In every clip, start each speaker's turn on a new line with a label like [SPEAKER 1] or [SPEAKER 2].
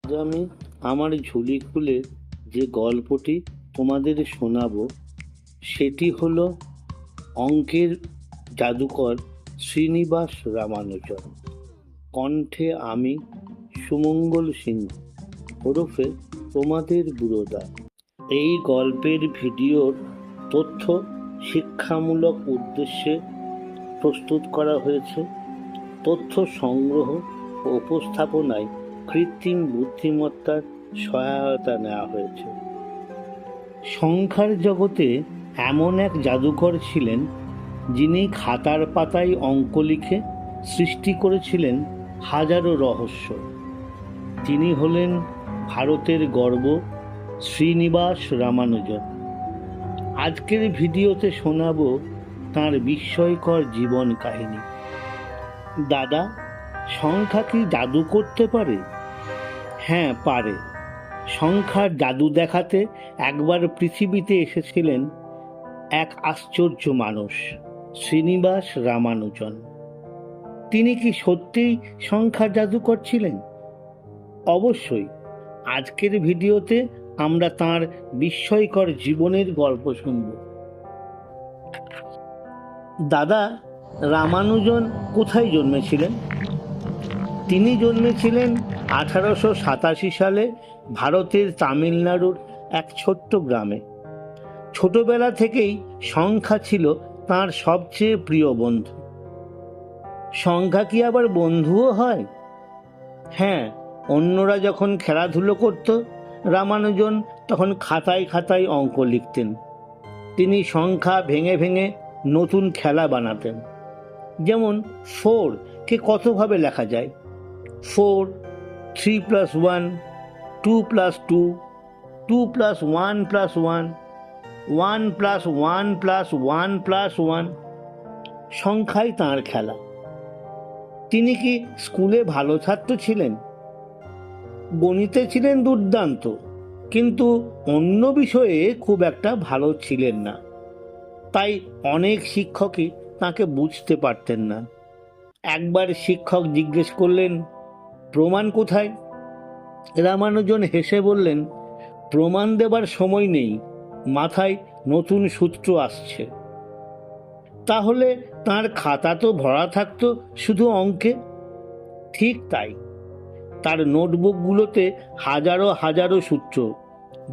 [SPEAKER 1] আজ আমি আমার ঝুলি খুলে যে গল্পটি তোমাদের শোনাবো সেটি হলো অঙ্কের জাদুকর শ্রীনিবাস রামানুজন। কণ্ঠে আমি সুমঙ্গল সিংহ ওরফে তোমাদের বুড়োদা। এই গল্পের ভিডিওর তথ্য শিক্ষামূলক উদ্দেশ্যে প্রস্তুত করা হয়েছে। তথ্য সংগ্রহ ও উপস্থাপনায় কৃত্রিম বুদ্ধিমত্তার সহায়তা নেওয়া হয়েছে। সংখ্যার জগতে এমন এক জাদুকর ছিলেন যিনি খাতার পাতায় অঙ্ক লিখে সৃষ্টি করেছিলেন হাজারো রহস্য। তিনি হলেন ভারতের গর্ব শ্রীনিবাস রামানুজন। আজকের ভিডিওতে শোনাবো তাঁর বিস্ময়কর জীবন কাহিনী। দাদা, সংখ্যা কি জাদু করতে পারে? হ্যাঁ, পারে। সংখ্যার জাদু দেখাতে একবার পৃথিবীতে এসেছিলেন এক আশ্চর্য মানুষ, শ্রীনিবাস রামানুজন। তিনি কি সত্যিই সংখ্যার জাদুকর ছিলেন? অবশ্যই। আজকের ভিডিওতে আমরা তাঁর বিস্ময়কর জীবনের গল্প শুনব। দাদা, রামানুজন কোথায় জন্মেছিলেন? তিনি জন্মেছিলেন 1887 সালে ভারতের তামিলনাড়ুর এক ছোট্ট গ্রামে। ছোটবেলা থেকেই সংখ্যা ছিল তাঁর সবচেয়ে প্রিয় বন্ধু। সংখ্যা কি আবার বন্ধুও হয়? হ্যাঁ, অন্যরা যখন খেলাধুলো করত, রামানুজন তখন খাতায় খাতায় অঙ্ক লিখতেন। তিনি সংখ্যা ভেঙে ভেঙে নতুন খেলা বানাতেন। যেমন 4 কে কতভাবে লেখা যায়? 4, 3 + 1, 2 + 2, 2 + 1 + 1, 1 + 1 + 1 + 1। সংখ্যাই তাঁর খেলা। তিনি কি স্কুলে ভালো ছাত্র ছিলেন? গণিতে ছিলেন দুর্দান্ত, কিন্তু অন্য বিষয়ে খুব একটা ভালো ছিলেন না। তাই অনেক শিক্ষকই তাকে বুঝতে পারতেন না। একবার শিক্ষক জিজ্ঞেস করলেন, প্রমাণ কোথায়? রামানুজন হেসে বললেন, প্রমাণ দেবার সময় নেই, মাথায় নতুন সূত্র আসছে। তাহলে তার খাতা তো ভরা থাকতো শুধু অঙ্কে। ঠিক তাই, তার নোটবুকগুলোতে হাজারো হাজারো সূত্র,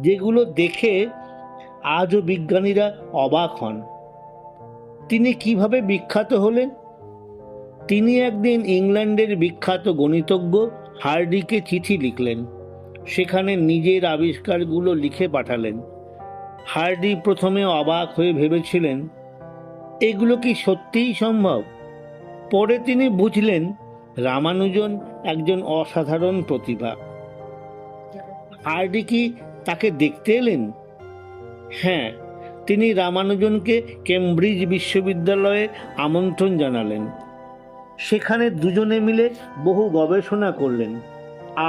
[SPEAKER 1] যেগুলো দেখে আজও বিজ্ঞানীরা অবাক হন। তিনি কিভাবে বিখ্যাত হলেন? তিনি একদিন ইংল্যান্ডের বিখ্যাত গণিতজ্ঞ হার্ডিকে চিঠি লিখলেন। সেখানে নিজের আবিষ্কারগুলো লিখে পাঠালেন। হার্ডি প্রথমে অবাক হয়ে ভেবেছিলেন, এগুলো কি সত্যিই সম্ভব? পরে তিনি বুঝলেন রামানুজন একজন অসাধারণ প্রতিভা। হার্ডি কি তাকে দেখতে এলেন? হ্যাঁ, তিনি রামানুজনকে কেমব্রিজ বিশ্ববিদ্যালয়ে আমন্ত্রণ জানালেন। সেখানে দুজনে মিলে বহু গবেষণা করলেন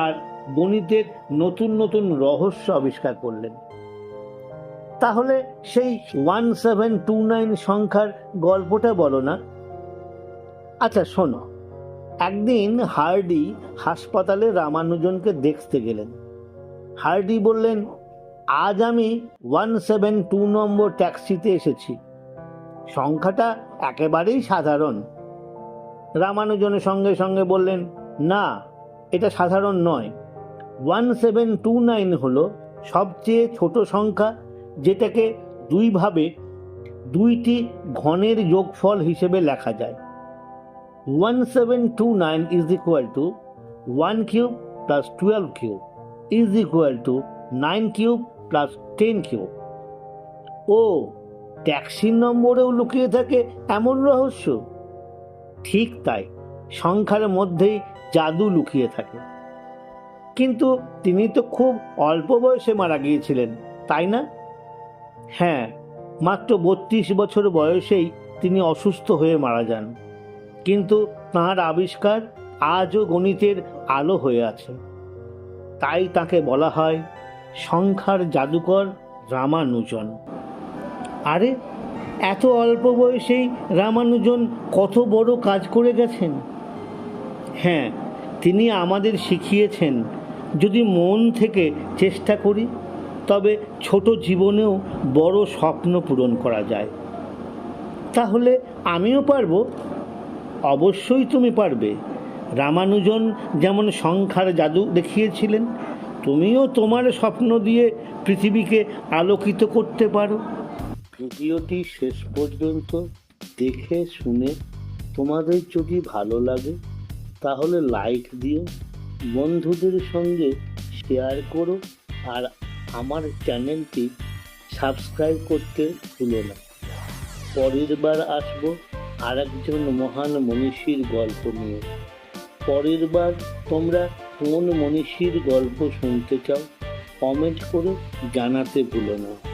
[SPEAKER 1] আর গণিতের নতুন নতুন রহস্য আবিষ্কার করলেন। তাহলে সেই 1729 সংখ্যার গল্পটা বলো না। আচ্ছা শোনো, একদিন হার্ডি হাসপাতালে রামানুজনকে দেখতে গেলেন। হার্ডি বললেন, আজ আমি 172 নম্বর ট্যাক্সিতে এসেছি। সংখ্যাটা একেবারেই সাধারণ। রামানুজনের সঙ্গে সঙ্গে বললেন, না, এটা সাধারণ নয়। 1729 হলো সবচেয়ে ছোট সংখ্যা, যেটাকে দুইভাবে দুইটি ঘনের যোগফল হিসেবে লেখা যায়। 1729 = 1 কিউব + 12 কিউব = 9 কিউব + 10 কিউব। ও, ট্যাক্সির নম্বরেও লুকিয়ে থাকে এমন রহস্য? ঠিক তাই, সংখ্যার মধ্যেই জাদু লুকিয়ে থাকে। কিন্তু তিনি তো খুব অল্প বয়সে মারা গিয়েছিলেন, তাই না? হ্যাঁ, মাত্র 32 বছর বয়সেই তিনি অসুস্থ হয়ে মারা যান। কিন্তু তাঁর আবিষ্কার আজও গণিতের আলো হয়ে আছে। তাই তাকে বলা হয় সংখ্যার জাদুকর রামানুজন। আরে, এত অল্প বয়সেই রামানুজন কত বড় কাজ করে গেছেন। হ্যাঁ, তিনি আমাদের শিখিয়েছেন যদি মন থেকে চেষ্টা করি তবে ছোট জীবনেও বড় স্বপ্ন পূরণ করা যায়। তাহলে আমিও পারবো? অবশ্যই তুমি পারবে। রামানুজন যেমন সংখ্যার জাদু দেখিয়েছিলেন, তুমিও তোমার স্বপ্ন দিয়ে পৃথিবীকে আলোকিত করতে পারো। ভিডিওটি শেষ পর্যন্ত দেখে শুনে তোমাদের যদি ভালো লাগে তাহলে লাইক দিও, বন্ধুদের সঙ্গে শেয়ার করো, আর আমার চ্যানেলটি সাবস্ক্রাইব করতে ভুলো না। পরের বার আসবো আর একজন মহান মনীষীর গল্প নিয়ে। পরের বার তোমরা কোন মনীষীর গল্প শুনতে চাও কমেন্ট করে জানাতে ভুলো না।